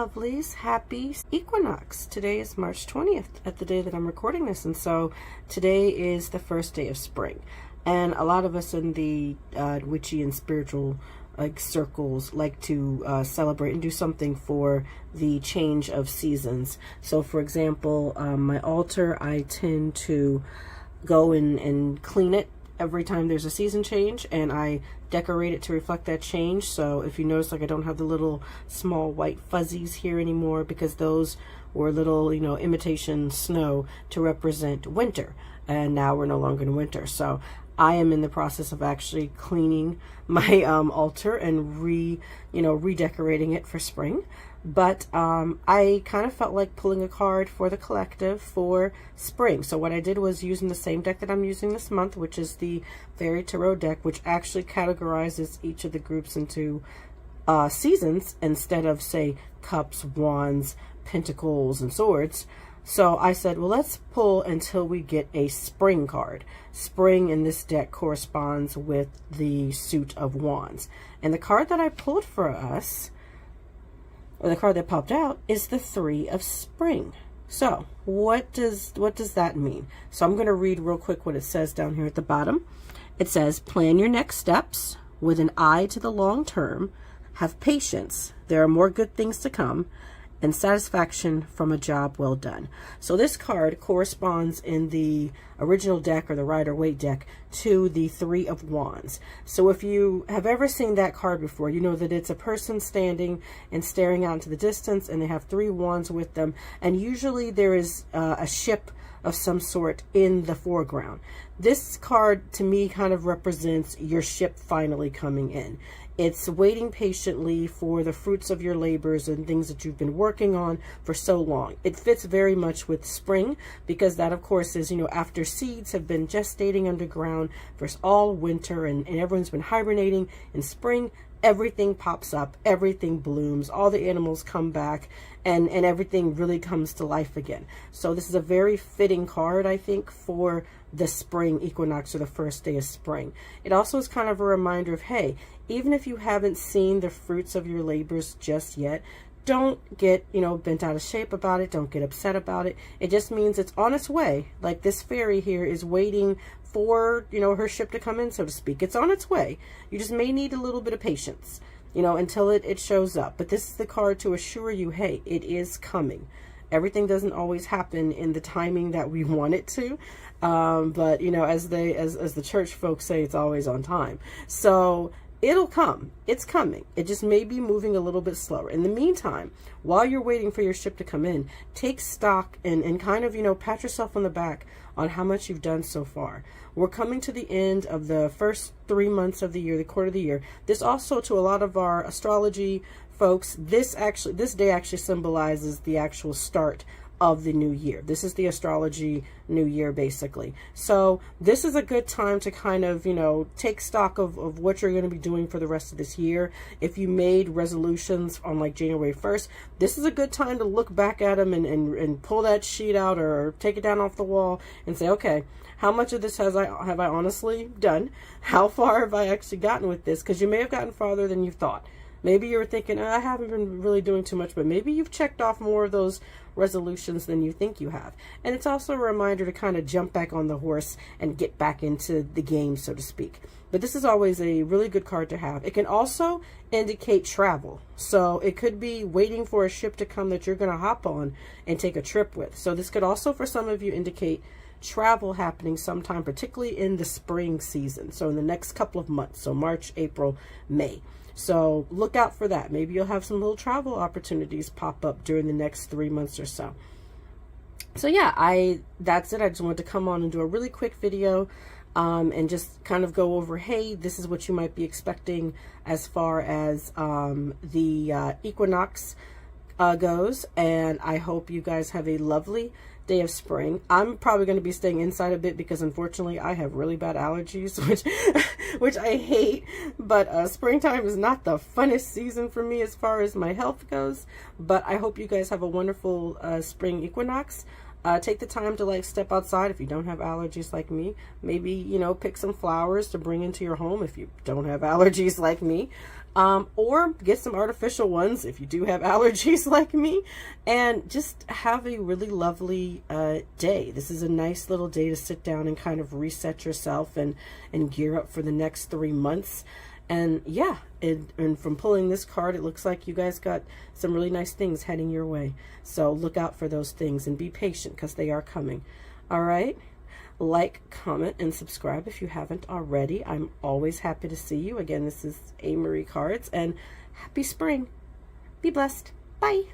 lovelies, happy equinox. Today is March 20th at the day that I'm recording this, and so today is the first day of spring. And a lot of us in the witchy and spiritual circles like to celebrate and do something for the change of seasons. So for example, my altar, I tend to go and clean it every time there's a season change, and I decorate it to reflect that change. So if you notice, like, I don't have the little small white fuzzies here anymore because those were little, imitation snow to represent winter, and now we're no longer in winter. So I am in the process of actually cleaning my altar and redecorating it for spring. But I kind of felt like pulling a card for the collective for spring. So what I did was using the same deck that I'm using this month, which is the Fairy Tarot deck, which actually categorizes each of the groups into seasons instead of, say, cups, wands, pentacles, and swords. So I said, well, let's pull until we get a spring card. Spring in this deck corresponds with the suit of wands. And the card that I pulled for us, or the card that popped out, is the Three of Spring. So what does that mean? So I'm going to read real quick what it says down here at the bottom. It says, plan your next steps with an eye to the long term. Have patience. There are more good things to come, and satisfaction from a job well done. So this card corresponds in the original deck, or the Rider-Waite deck, to the Three of Wands. So if you have ever seen that card before, you know that it's a person standing and staring out into the distance, and they have three wands with them, and usually there is a ship of some sort in the foreground. This card to me kind of represents your ship finally coming in. It's waiting patiently for the fruits of your labors and things that you've been working on for so long. It fits very much with spring, because that, of course, is, after seeds have been gestating underground for all winter and everyone's been hibernating. In spring, everything pops up, everything blooms, all the animals come back, and everything really comes to life again. So this is a very fitting card, I think, for the spring equinox, or the first day of spring. It also is kind of a reminder of, hey, even if you haven't seen the fruits of your labors just yet, don't get, bent out of shape about it. Don't get upset about it. It just means it's on its way. Like this fairy here is waiting for, her ship to come in, so to speak. It's on its way. You just may need a little bit of patience, until it shows up. But this is the card to assure you, hey, it is coming. Everything doesn't always happen in the timing that we want it to. But, as the church folks say, it's always on time. So it'll come. It's coming. It just may be moving a little bit slower. In the meantime, while you're waiting for your ship to come in, take stock and kind of, pat yourself on the back on how much you've done so far. We're coming to the end of the first 3 months of the year, the quarter of the year. This also, to a lot of our astrology folks, this day actually symbolizes the actual start of the new year. This is the astrology new year, basically. So this is a good time to kind of, take stock of what you're going to be doing for the rest of this year. If you made resolutions on like January 1st, this is a good time to look back at them and pull that sheet out or take it down off the wall and say, okay, how much of this have I honestly done? How far have I actually gotten with this? Because you may have gotten farther than you thought. Maybe you were thinking, I haven't been really doing too much, but maybe you've checked off more of those resolutions than you think you have. And it's also a reminder to kind of jump back on the horse and get back into the game, so to speak. But this is always a really good card to have. It can also indicate travel. So it could be waiting for a ship to come that you're going to hop on and take a trip with. So this could also, for some of you, indicate travel happening sometime, particularly in the spring season. So in the next couple of months, so March, April, May. So look out for that. Maybe you'll have some little travel opportunities pop up during the next 3 months or so. So yeah, that's it. I just wanted to come on and do a really quick video and just kind of go over, hey, this is what you might be expecting as far as the equinox goes. And I hope you guys have a lovely day of spring. I'm probably going to be staying inside a bit because unfortunately I have really bad allergies, which I hate. But springtime is not the funnest season for me as far as my health goes. But I hope you guys have a wonderful spring equinox. Take the time to like step outside if you don't have allergies like me. Maybe, you know, pick some flowers to bring into your home if you don't have allergies like me. Or get some artificial ones if you do have allergies like me, and just have a really lovely day. This is a nice little day to sit down and kind of reset yourself and gear up for the next 3 months. And yeah, and from pulling this card, it looks like you guys got some really nice things heading your way. So look out for those things and be patient because they are coming. All right. Like, comment, and subscribe if you haven't already. I'm always happy to see you. Again, this is A. Marie Cards, and happy spring. Be blessed. Bye.